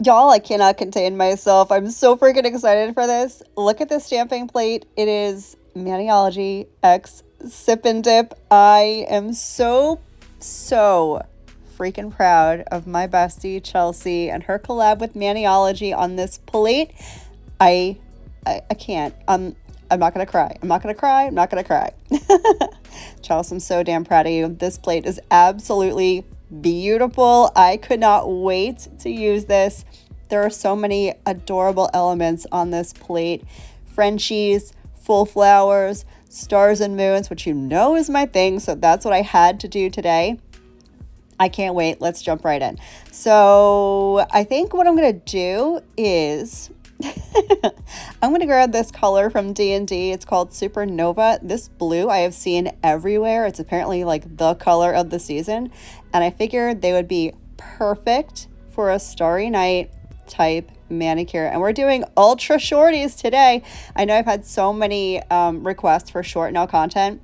Y'all, I cannot contain myself. I'm so freaking excited for this. Look at this stamping plate. It is Maniology X Sip and Dip. I am so freaking proud of my bestie Chelsea and her collab with Maniology on this plate. I can't. I'm not gonna cry. I'm not gonna cry. I'm not gonna cry. Chelsea, I'm so damn proud of you. This plate is absolutely beautiful. I could not wait to use this. There are so many adorable elements on this plate. Frenchies, full flowers, stars and moons, which you know is my thing. So that's what I had to do today. I can't wait. Let's jump right in. So I think what I'm going to do is I'm going to grab this color from D&D. It's called Supernova. This blue I have seen everywhere. It's apparently like the color of the season. And I figured they would be perfect for a Starry Night type manicure. And we're doing ultra shorties today. I know I've had so many requests for short nail content,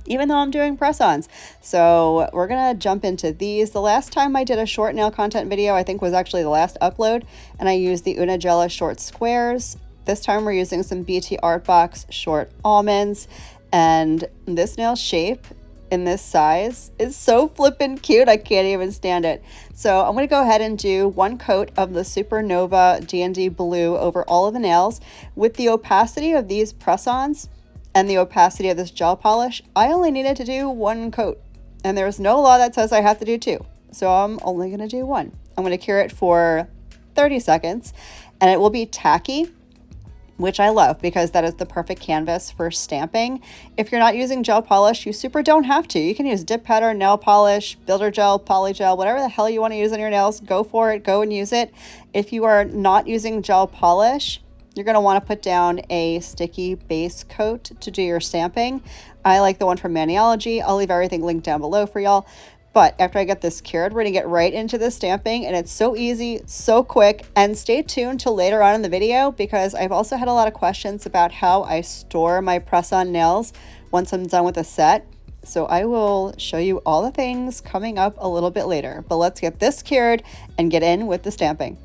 even though I'm doing press-ons. So we're going to jump into these. The last time I did a short nail content video, I think was actually the last upload, and I used the Una Gela short squares. This time we're using some BT Art Box short almonds, and this nail shape in this size is so flippin' cute. I can't even stand it. So I'm going to go ahead and do one coat of the Supernova D&D blue over all of the nails. With the opacity of these press-ons and the opacity of this gel polish, I only needed to do one coat, and there's no law that says I have to do two. So I'm only going to do one. I'm going to cure it for 30 seconds, and it will be tacky, which I love because that is the perfect canvas for stamping. If you're not using gel polish, you super don't have to. You can use dip pattern, nail polish, builder gel, poly gel, whatever the hell you want to use on your nails, go for it, go and use it. If you are not using gel polish, you're going to want to put down a sticky base coat to do your stamping. I like the one from Maniology. I'll leave everything linked down below for y'all. But after I get this cured, we're going to get right into the stamping, and it's so easy, so quick. And stay tuned till later on in the video because I've also had a lot of questions about how I store my press-on nails once I'm done with a set. So I will show you all the things coming up a little bit later. But let's get this cured and get in with the stamping.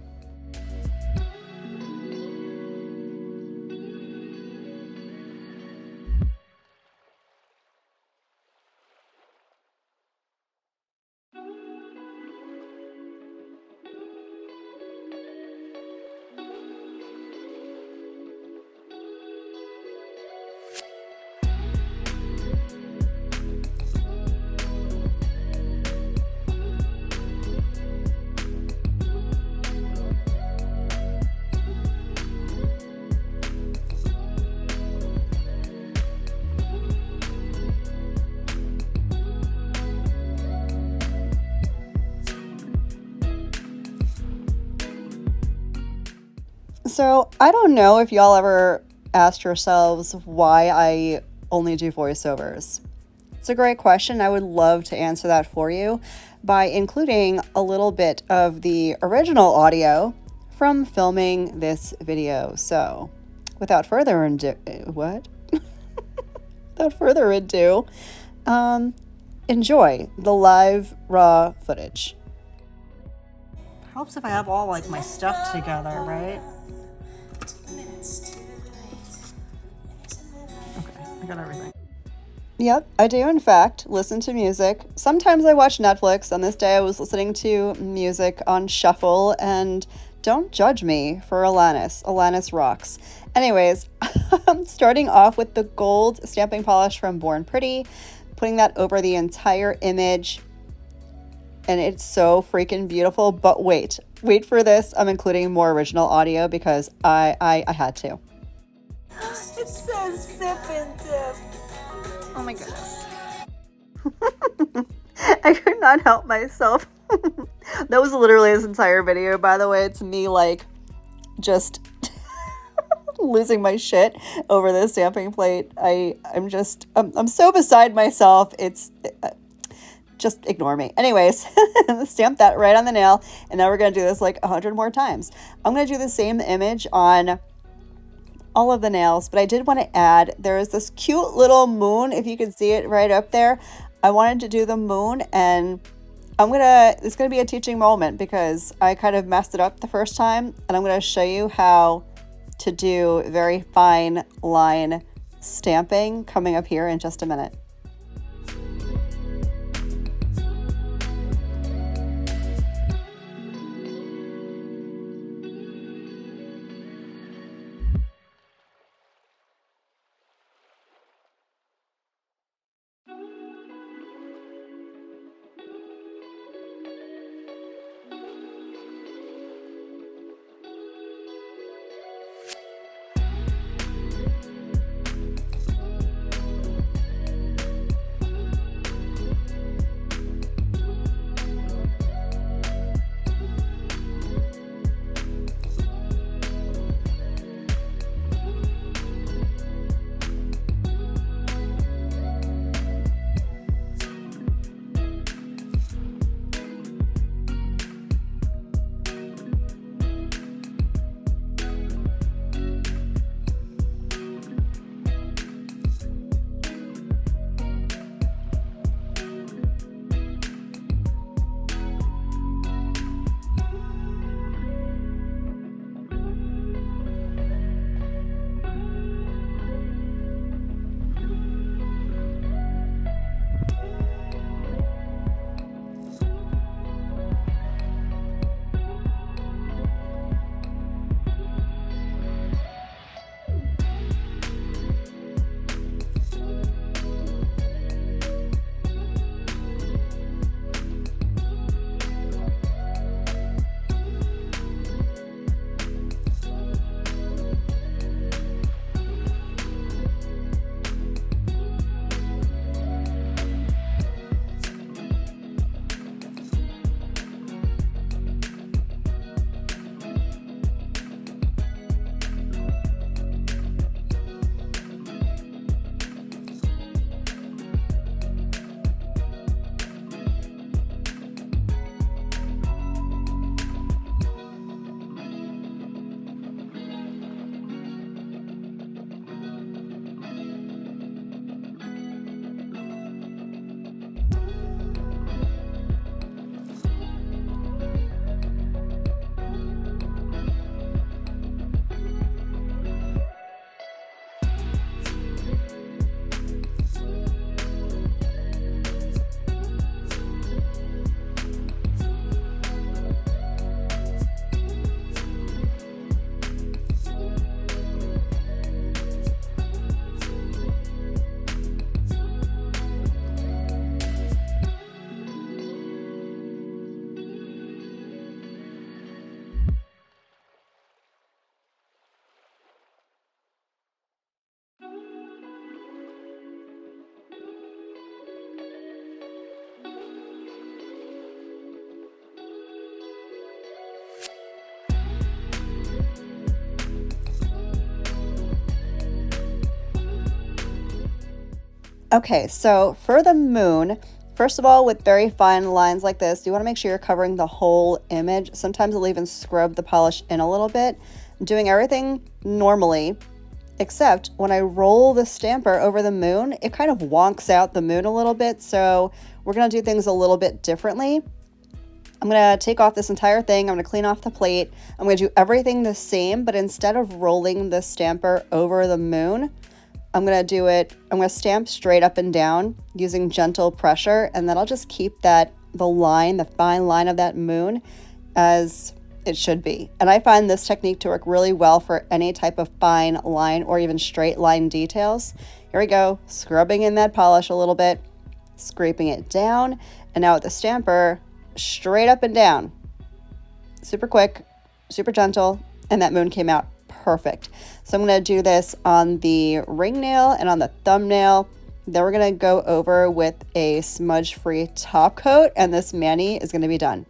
So I don't know if y'all ever asked yourselves why I only do voiceovers. It's a great question. I would love to answer that for you by including a little bit of the original audio from filming this video. So without further ado, without further ado, enjoy the live raw footage. Helps if I have all like my stuff together, right? Okay, I got everything. Yep, I do in fact listen to music. Sometimes I watch Netflix. On this day I was listening to music on shuffle, and don't judge me for Alanis. Alanis rocks. Anyways, I'm starting off with the gold stamping polish from Born Pretty, putting that over the entire image, and it's so freaking beautiful. But wait for this. I'm including more original audio because I had to. It says sip and dip. Oh my goodness. I could not help myself. That was literally this entire video, by the way. It's me like just losing my shit over this stamping plate. I'm so beside myself. It's just ignore me. Anyways, stamp that right on the nail, and now we're gonna do this like 100 more times. I'm gonna do the same image on all of the nails, but I did want to add, there is this cute little moon, if you can see it right up there. I wanted to do the moon, and it's gonna be a teaching moment because I kind of messed it up the first time, and I'm gonna show you how to do very fine line stamping coming up here in just a minute. Okay, so for the moon, first of all, with very fine lines like this, you want to make sure you're covering the whole image. Sometimes I'll even scrub the polish in a little bit. I'm doing everything normally, except when I roll the stamper over the moon, it kind of wonks out the moon a little bit. So we're going to do things a little bit differently. I'm going to take off this entire thing. I'm going to clean off the plate. I'm going to do everything the same, but instead of rolling the stamper over the moon, I'm going to stamp straight up and down using gentle pressure, and then I'll just keep the fine line of that moon as it should be. And I find this technique to work really well for any type of fine line or even straight line details. Here we go, scrubbing in that polish a little bit, scraping it down, and now with the stamper, straight up and down. Super quick, super gentle, and that moon came out perfect. So I'm going to do this on the ring nail and on the thumbnail. Then we're going to go over with a smudge-free top coat, and this mani is going to be done.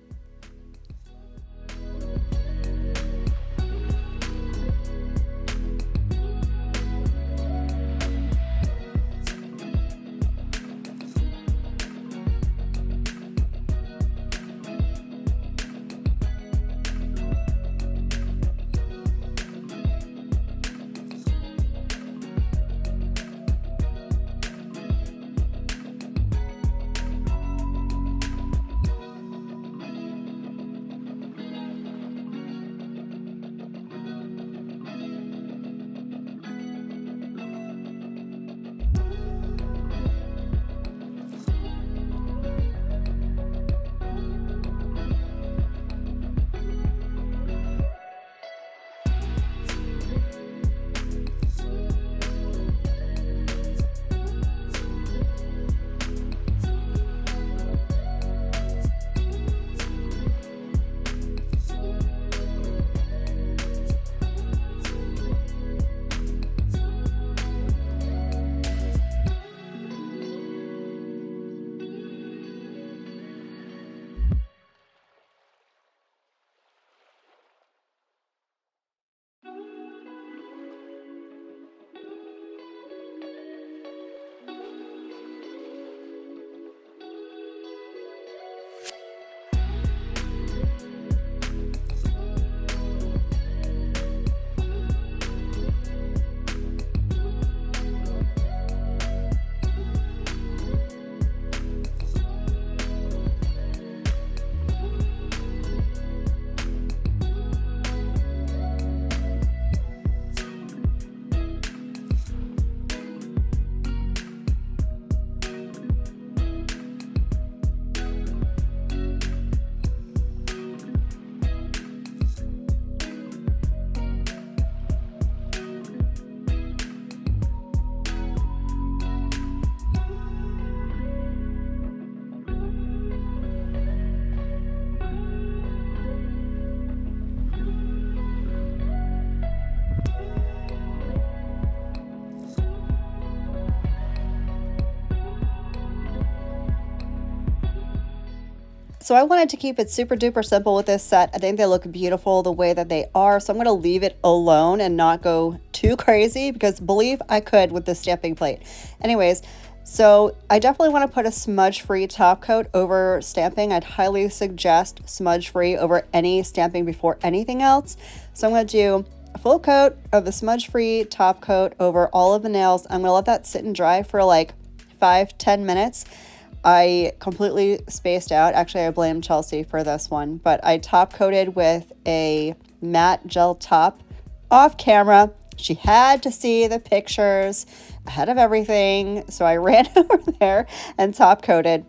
So I wanted to keep it super duper simple with this set. I think they look beautiful the way that they are. So I'm going to leave it alone and not go too crazy, because believe I could with this stamping plate. Anyways, so I definitely want to put a smudge-free top coat over stamping. I'd highly suggest smudge-free over any stamping before anything else. So I'm going to do a full coat of the smudge-free top coat over all of the nails. I'm going to let that sit and dry for like 5-10 minutes. I completely spaced out. Actually, I blame Chelsea for this one, but I top coated with a matte gel top off camera. She had to see the pictures ahead of everything, so I ran over there and top coated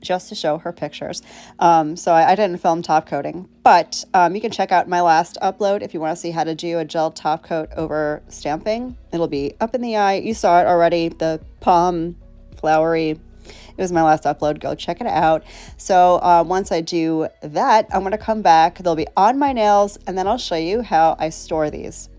just to show her pictures. So I didn't film top coating, but you can check out my last upload if you want to see how to do a gel top coat over stamping. It'll be up in the eye. You saw it already, the palm flowery. It was my last upload. Go check it out. So once I do that, I'm going to come back. They'll be on my nails, and then I'll show you how I store these.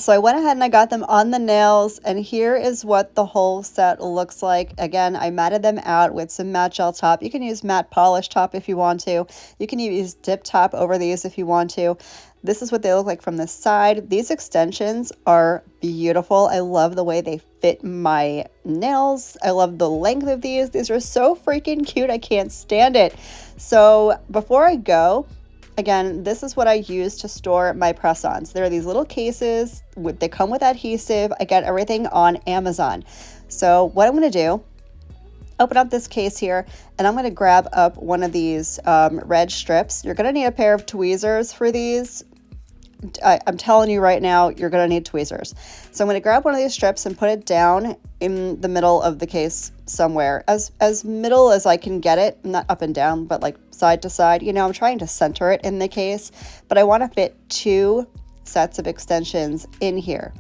So I went ahead and I got them on the nails, and here is what the whole set looks like. Again, I matted them out with some matte gel top. You can use matte polish top if you want to. You can use dip top over these if you want to. This is what they look like from the side. These extensions are beautiful. I love the way they fit my nails. I love the length of these. These are so freaking cute. I can't stand it. So before I go, again, this is what I use to store my press-ons. There are these little cases. They come with adhesive. I get everything on Amazon. So what I'm going to do, open up this case here, and I'm going to grab up one of these red strips. You're going to need a pair of tweezers for these. I'm telling you right now, you're going to need tweezers. So I'm going to grab one of these strips and put it down in the middle of the case somewhere, as middle as I can get it, not up and down, but like side to side. You know, I'm trying to center it in the case, but I want to fit 2 sets of extensions in here,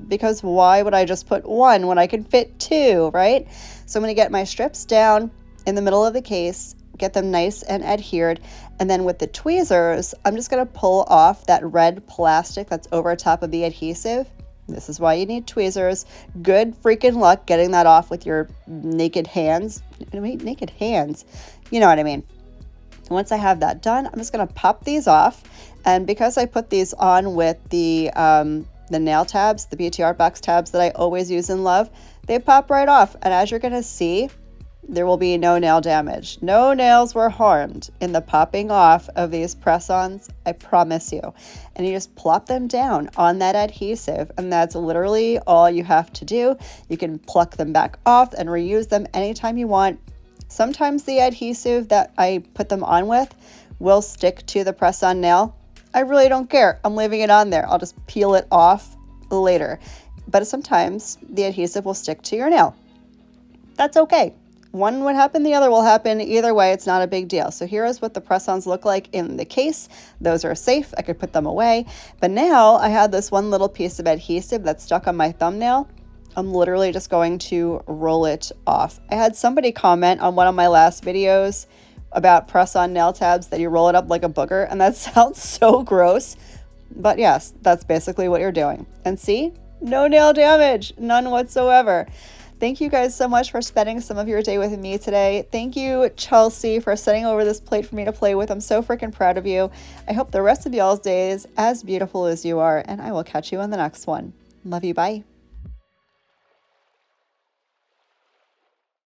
because why would I just put one when I can fit 2, right? So I'm going to get my strips down in the middle of the case, get them nice and adhered, and then with the tweezers, I'm just going to pull off that red plastic that's over top of the adhesive. This is why you need tweezers. Good freaking luck getting that off with your naked hands. Naked hands, you know what I mean. Once I have that done, I'm just going to pop these off, and because I put these on with the nail tabs, the Beauty Art Box tabs that I always use and love, they pop right off, and as you're going to see, there will be no nail damage. No nails were harmed in the popping off of these press-ons, I promise you. And you just plop them down on that adhesive, and that's literally all you have to do. You can pluck them back off and reuse them anytime you want. Sometimes the adhesive that I put them on with will stick to the press-on nail. I really don't care. I'm leaving it on there. I'll just peel it off later. But sometimes the adhesive will stick to your nail. That's okay. One would happen, the other will happen. Either way, it's not a big deal. So here is what the press-ons look like in the case. Those are safe. I could put them away. But now I have this one little piece of adhesive that's stuck on my thumbnail. I'm literally just going to roll it off. I had somebody comment on one of my last videos about press-on nail tabs that you roll it up like a booger, and that sounds so gross. But yes, that's basically what you're doing. And see? No nail damage. None whatsoever. Thank you guys so much for spending some of your day with me today. Thank you, Chelsea, for sending over this plate for me to play with. I'm so freaking proud of you. I hope the rest of y'all's day is as beautiful as you are, and I will catch you on the next one. Love you. Bye.